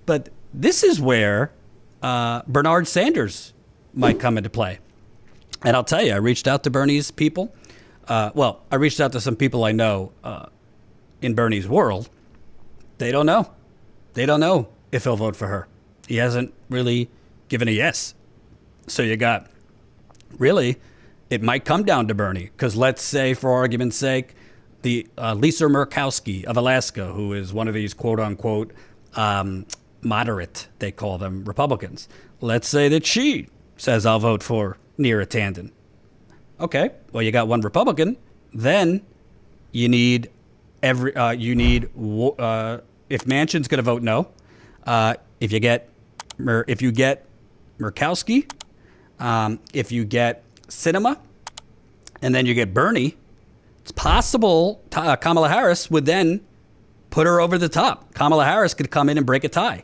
But this is where Bernard Sanders might come into play. And I'll tell you, I reached out to Bernie's people. I reached out to some people I know in Bernie's world. They don't know. They don't know if he'll vote for her. He hasn't really given a yes. So you got, really, it might come down to Bernie. Because let's say, for argument's sake, the Lisa Murkowski of Alaska, who is one of these quote-unquote moderate, they call them, Republicans. Let's say that she says, I'll vote for Neera Tanden. Okay, well, you got one Republican. Then you need if Manchin's going to vote no, if you get Murkowski, if you get Sinema, and then you get Bernie, it's possible Kamala Harris would then put her over the top. Kamala Harris could come in and break a tie.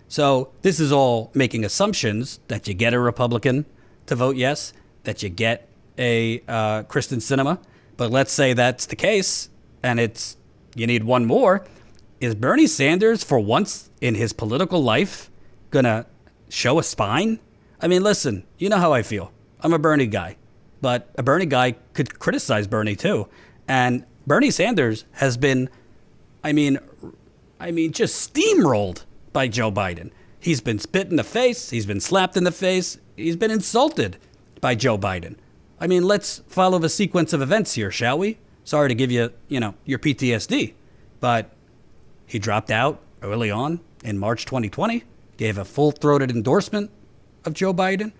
So this is all making assumptions that you get a Republican to vote yes, that you get a Kristen Sinema. But let's say that's the case, and you need one more. Is Bernie Sanders, for once in his political life, going to show a spine? I mean, listen, you know how I feel. I'm a Bernie guy. But a Bernie guy could criticize Bernie, too. And Bernie Sanders has been, just steamrolled by Joe Biden. He's been spit in the face. He's been slapped in the face. He's been insulted by Joe Biden. I mean, let's follow the sequence of events here, shall we? Sorry to give you, your PTSD. But he dropped out early on in March 2020, gave a full-throated endorsement of Joe Biden,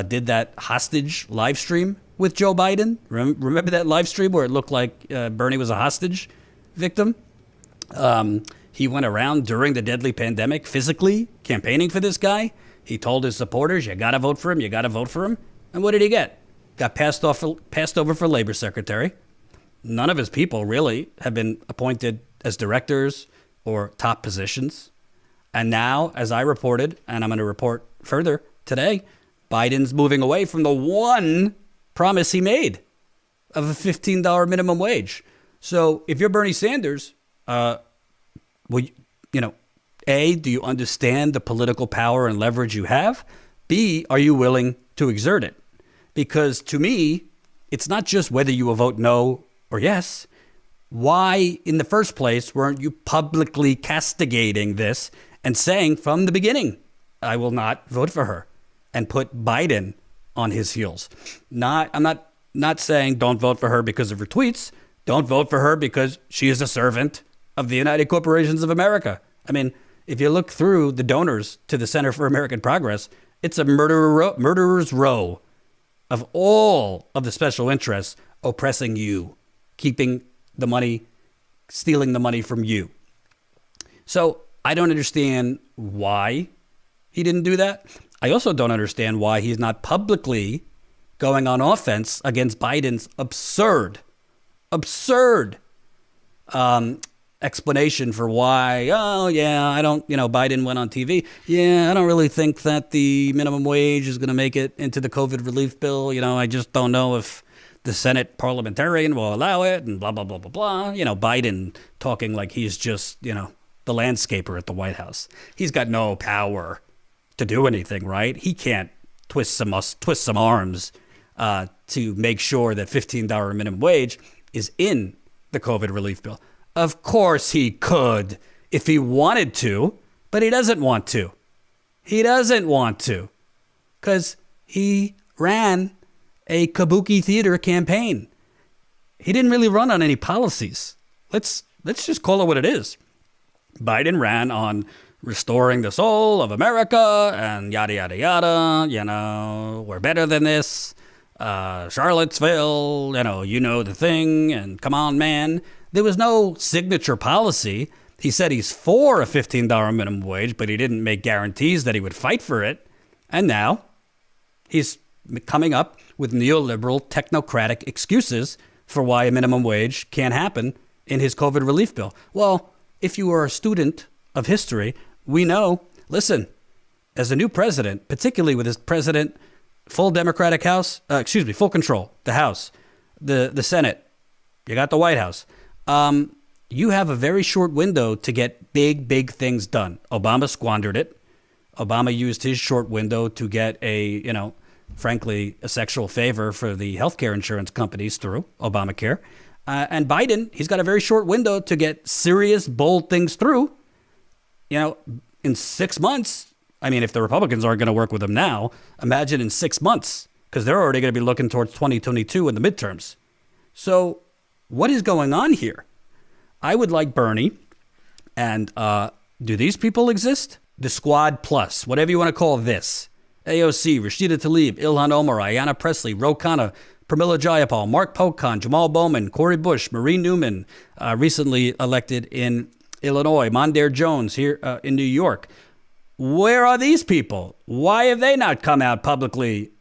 did that hostage live stream with Joe Biden. Remember that live stream where it looked like Bernie was a hostage victim? He went around during the deadly pandemic physically campaigning for this guy. He told his supporters, you got to vote for him, you got to vote for him. And what did he get? Got passed over for labor secretary. None of his people really have been appointed as directors or top positions. And now, as I reported, and I'm going to report further today, Biden's moving away from the one promise he made of a $15 minimum wage. So if you're Bernie Sanders, A, do you understand the political power and leverage you have? B, are you willing to exert it? Because to me, it's not just whether you will vote no or yes. Why, in the first place, weren't you publicly castigating this and saying from the beginning, I will not vote for her, and put Biden on his heels? I'm not saying don't vote for her because of her tweets. Don't vote for her because she is a servant of the United Corporations of America. I mean, if you look through the donors to the Center for American Progress, it's a murderer's row of all of the special interests oppressing you, keeping the money, stealing the money from you. So I don't understand why he didn't do that. I also don't understand why he's not publicly going on offense against Biden's absurd explanation for why, Biden went on TV. Yeah, I don't really think that the minimum wage is going to make it into the COVID relief bill. I just don't know if the Senate parliamentarian will allow it, and blah, blah, blah, blah, blah. Biden talking like he's just, the landscaper at the White House. He's got no power to do anything, right? He can't twist some arms to make sure that $15 minimum wage is in the COVID relief bill. Of course he could if he wanted to, but he doesn't want to. He doesn't want to because he ran a kabuki theater campaign. He didn't really run on any policies. Let's just call it what it is. Biden ran on restoring the soul of America and yada, yada, yada. We're better than this. Charlottesville, the thing, and come on, man. There was no signature policy. He said he's for a $15 minimum wage, but he didn't make guarantees that he would fight for it. And now he's coming up with neoliberal technocratic excuses for why a minimum wage can't happen in his COVID relief bill. Well, if you are a student of history, we know, listen, as a new president, particularly with his president, full Democratic House, full control, the House, the Senate, you got the White House. you have a very short window to get big, big things done. Obama squandered it. Obama used his short window to get frankly, a sexual favor for the healthcare insurance companies through Obamacare. And Biden, he's got a very short window to get serious, bold things through. In 6 months, I mean, if the Republicans aren't going to work with him now, imagine in 6 months, because they're already going to be looking towards 2022 in the midterms. So what is going on here? I would like Bernie, and do these people exist? The Squad Plus, whatever you want to call this. AOC, Rashida Tlaib, Ilhan Omar, Ayanna Pressley, Ro Khanna, Pramila Jayapal, Mark Pocan, Jamal Bowman, Cory Bush, Marie Newman, recently elected in Illinois, Mondaire Jones here in New York. Where are these people? Why have they not come out publicly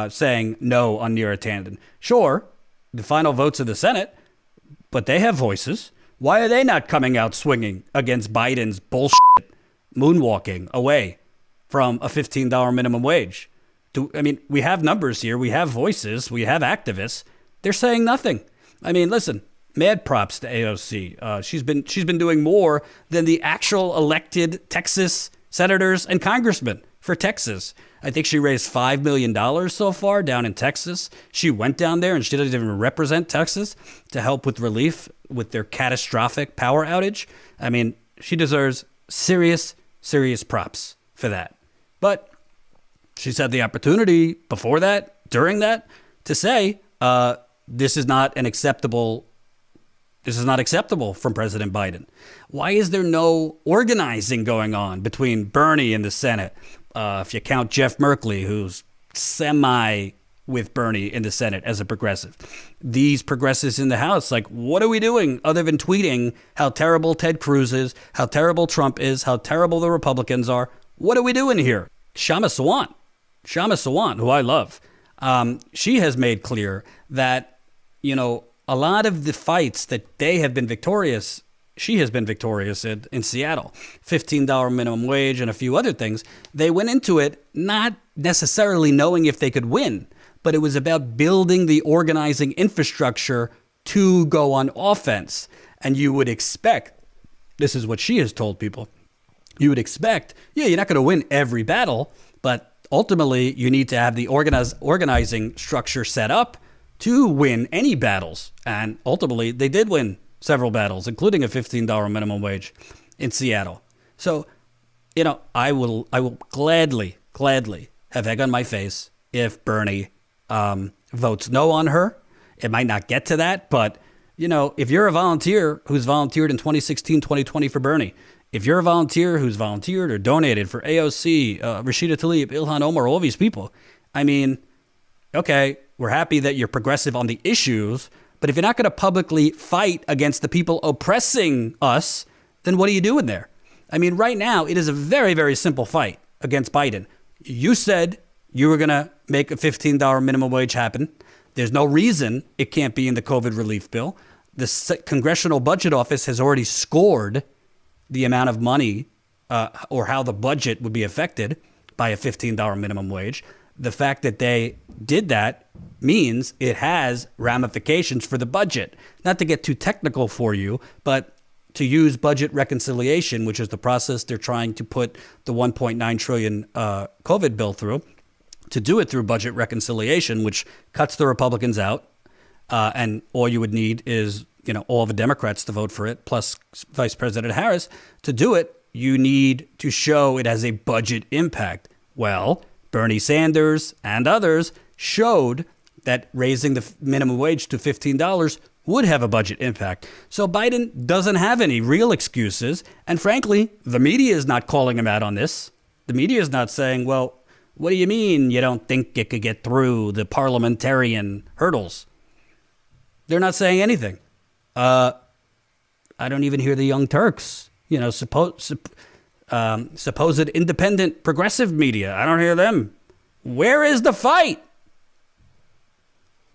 saying no on Neera Tanden? Sure, the final votes of the Senate, but they have voices. Why are they not coming out swinging against Biden's bullshit moonwalking away from a $15 minimum wage? We have numbers here. We have voices. We have activists. They're saying nothing. I mean, listen, mad props to AOC. She's been doing more than the actual elected Texas senators and congressmen for Texas. I think she raised $5 million so far down in Texas. She went down there and she doesn't even represent Texas to help with relief with their catastrophic power outage. I mean, she deserves serious, serious props for that. But she's had the opportunity before that, during that, to say this is not acceptable from President Biden. Why is there no organizing going on between Bernie and the Senate? If you count Jeff Merkley, who's semi with Bernie in the Senate as a progressive. These progressives in the House, like, what are we doing other than tweeting how terrible Ted Cruz is, how terrible Trump is, how terrible the Republicans are? What are we doing here? Shama Sawant, who I love, she has made clear that, a lot of the fights that they have been victorious, she has been victorious in Seattle, $15 minimum wage and a few other things. They went into it not necessarily knowing if they could win, but it was about building the organizing infrastructure to go on offense. And you would expect, this is what she has told people, you would expect, you're not going to win every battle, but ultimately you need to have the organizing structure set up to win any battles. And ultimately they did win several battles, including a $15 minimum wage in Seattle. So, I will gladly have egg on my face if Bernie votes no on her. It might not get to that, but, if you're a volunteer who's volunteered in 2016, 2020 for Bernie, if you're a volunteer who's volunteered or donated for AOC, Rashida Tlaib, Ilhan Omar, all these people, I mean, okay, we're happy that you're progressive on the issues, but if you're not going to publicly fight against the people oppressing us, then what are you doing there? I mean, right now, it is a very, very simple fight against Biden. You said you were going to make a $15 minimum wage happen. There's no reason it can't be in the COVID relief bill. The Congressional Budget Office has already scored the amount of money or how the budget would be affected by a $15 minimum wage. The fact that they did that means it has ramifications for the budget. Not to get too technical for you, but to use budget reconciliation, which is the process they're trying to put the $1.9 trillion COVID bill through, to do it through budget reconciliation, which cuts the Republicans out. And all you would need is, all the Democrats to vote for it, plus Vice President Harris. To do it, you need to show it has a budget impact. Well, Bernie Sanders and others showed that raising the minimum wage to $15 would have a budget impact. So Biden doesn't have any real excuses. And frankly, the media is not calling him out on this. The media is not saying, well, what do you mean you don't think it could get through the parliamentarian hurdles? They're not saying anything. I don't even hear the Young Turks, supposed independent progressive media. I don't hear them. Where is the fight?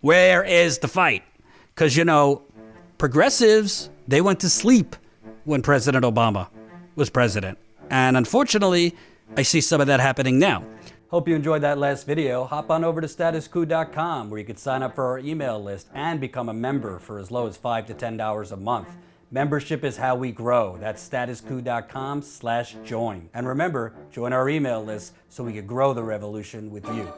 Where is the fight? Because, progressives, they went to sleep when President Obama was president. And unfortunately, I see some of that happening now. Hope you enjoyed that last video. Hop on over to statuscoup.com where you can sign up for our email list and become a member for as low as $5 to $10 a month. Membership is how we grow. That's statuscoup.com/join. And remember, join our email list so we can grow the revolution with you.